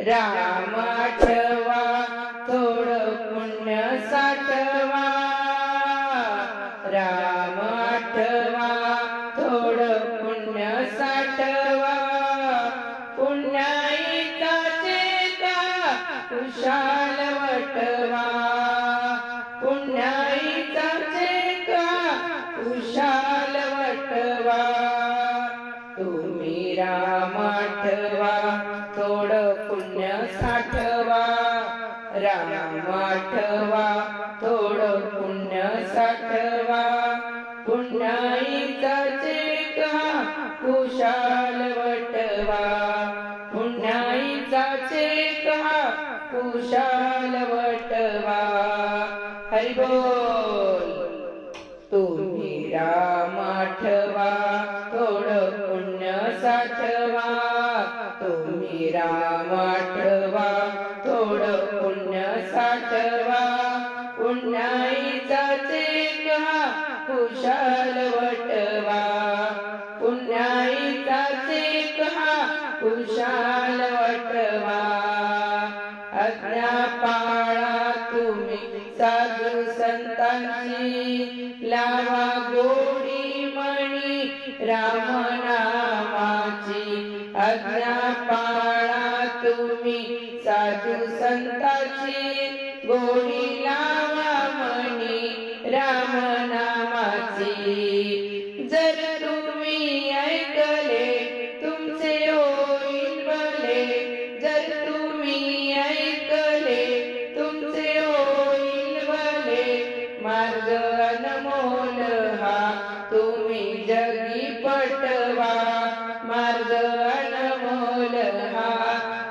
राम आठवा थोडं पुण्य साठवा, राम आठवा थोडं पुण्य साठवा, पुण्याईचा चेता कुशाल वटवा, पुण्याईचा चेता कुशाल वटवा, तुम्ही राम आठवा थोडं पुण्य साठवा, राम आठवा थोडं पुण्य साठवा, पुण्याईचा चेका कुशाल वटवा, पुण्याईचा चेका कुशाल वटवा. हरी बोल. तुम्ही राम आठवा थोडं पुण्य साठवा, तुम्ही राम आठवा थोडं पुण्य साठवा, पुण्याईचा चेका कुशाल वटवा, पुण्याईचा चेका कुशाल वटवा. आज्ञा पाळा तुम्ही साधू संतांची, लावा गोडी मणी राम नामाची. आज्ञा पाळा तुम्ही साधू संतांची, गोडी लावा मणी राम नामाची. जर तुम्ही ऐकले तुमचे होईल भले, जर तुम्ही ऐकले तुमचे होईल भले, मार्ग अनमोल हा तुम्ही जगी पटवा, मार्ग अनमोल हा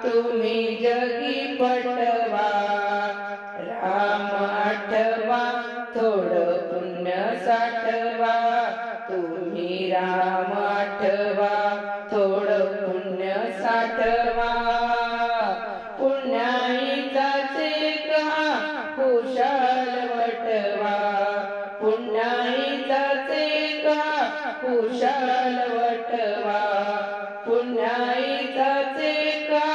तुम्ही जगी पटवा. राम आठवा थोडं पुण्य साठवा, तुम्ही राम आठवा थोडं पुण्य साठवा, पुण्याईचा चेका कुशाल वटवा, पुण्याईचा चेका कुशाल वटवा, पुण्याईचा चेका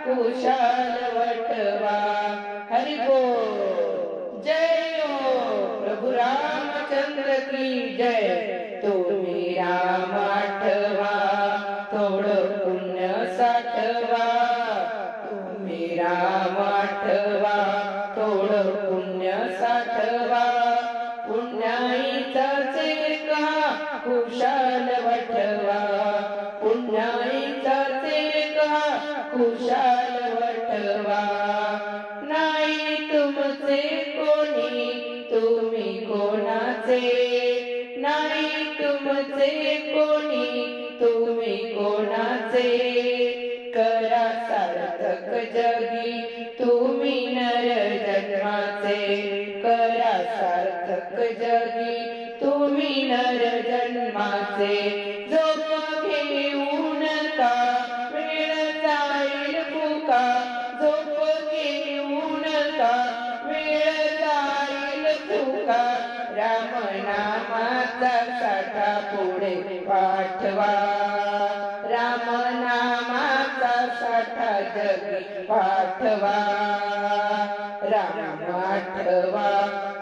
कुशाल वटवा. हरि बोल. जय हो प्रभु रामचंद्र की जय. तुम्ही राम आठवा थोडं पुण्य साठवा, तुम्ही राम आठवा थोडं पुण्य साठवा, पुण्याईचा चेका कुशाल वटवा, पुण्याईचा चेका कुशाल वटवा. नाही तुमचे कोणी तुम्ही कोणाचे, नाही तुमचे कोणी तुम्ही कोणाचे, करा सार्थक जगी तुम्ही नर जन्माचे, करा सार्थक जगी तुम्ही नर जन्माचे. झोप घेऊ नका वेळ जाईल फुका, झोप घेऊ नका वेळ जाईल फुका, राम नामाचा साठा पुढे पाठवा, राम नामाचा साठा जगी पाठवा. राम आठवा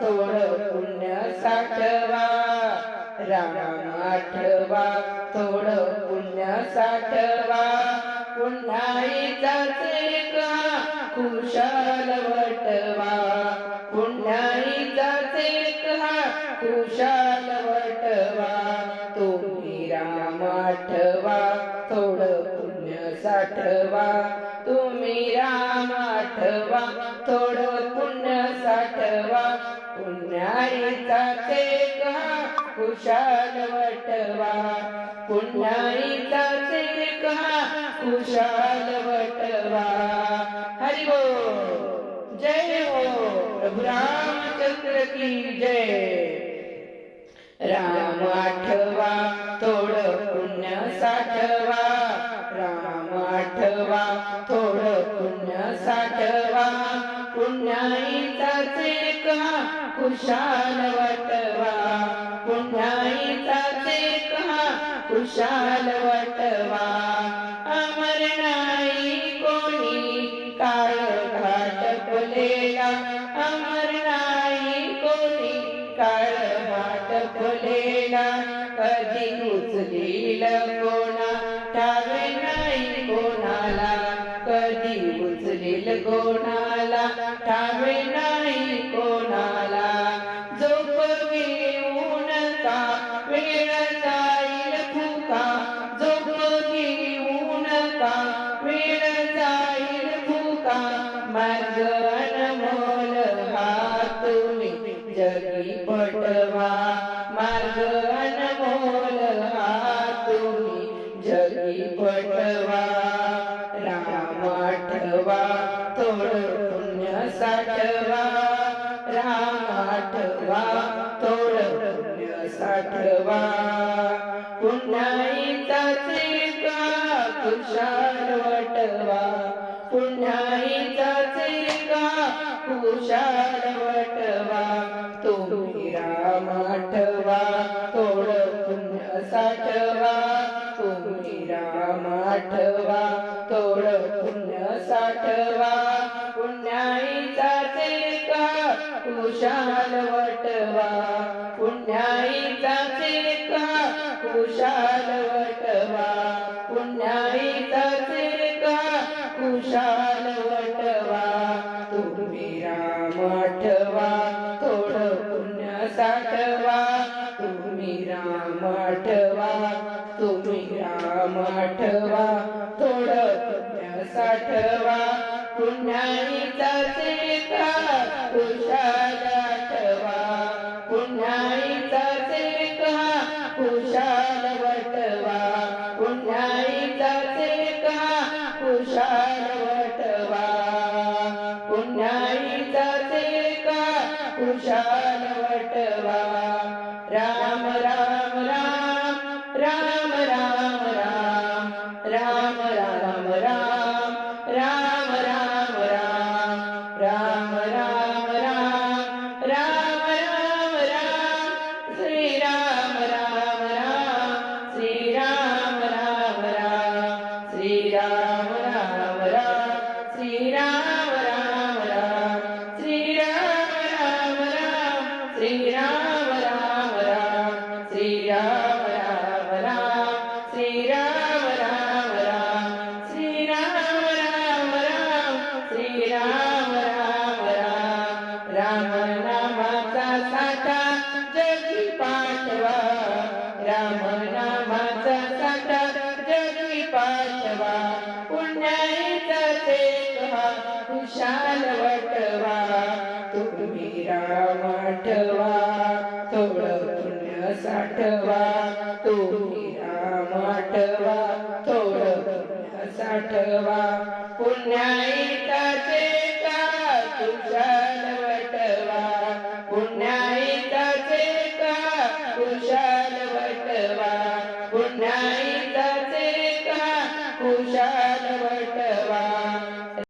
थोडं पुण्य साठवा, राम आठवा थोडं पुण्य साठवा, पुण्याईचा चेका कुशाल वटवा, पुण्याईचा चेका कुशाल वटवा. तुम्ही राम आठवा थोडं पुण्य साठवा, तुम्ही राम आठवा थोडं पुण्य साठवा, पुण्याईचा चेका कुशाल वटवा, पुण्याईचा चेका कुशाल वटवा. हरि बोल. जय हो प्रभु रामचंद्र की जय. राम आठवा थोडं पुण्य साठवा, राम आठवा थोडं पुण्य साठवा, पुण्याईचा चेका कुशाल वटवा, पुण्याईचा चेका कुशाल वटवा. अमर नाही कोणी कधी उचलील कोणा ठावे नाही कोणाला कधी उचलील कोणाला ठावे नाही कोणाला झोप घेऊन का वेळ जाईल फुका झोप घेऊन का वेळ जाईल फुका मार्ग अनमोल हा तुम्ही जगी पटवा मार्ग अनमोल हा तुम्ही जगी पटवा राम आठवा थोडं पुण्य साठवा राम आठवा थोडं पुण्य साठवा पुण्याईचाचे का कुशाल वटवा पुण्याईचाचे का कुशाल वटवा तुम्ही राम आठवा थोडं पुण्य साठवा तुम्ही राम आठवा थोडं पुण्य साठवा पुण्याईचाचे का कुशाल वटवा पुण्याईचाचे का कुशाल वटवा पुण्याईचाचे का कुशाल वटवा तुम्ही राम आठवा थोडं पुण्य साठवा तुम्ही राम आठवा तुम्ही राम आठवा थोडं पुण्य साठवा पुण्याईचाचे का कुशाल आठवा पुण्याईचाचे का कुशाल वटवा पुण्याईचाचे का कुशाल वटवा पुण्याईचाचे का कुशाल वटवा राम राम राम राम राम राम राम राम राम राम राम राम राम राम राम राम राम राम श्री राम राम राम श्री राम राम राम श्री राम राम राम श्री राम राम राम श्री राम राम राम श्री राम राम राम श्री राम राम राम श्री राम राम राम श्री राम राम राम श्री राम राम राम राम नामाचा साठा जगी पाठवा राम नामाचा साठा जगी पाठवा पुण्याईचाचे का कुशाल वटवा तुम्ही राम आठवा थोडं पुण्य साठवा तुम्ही राम आठवा थोडं पुण्य साठवा पुण्याई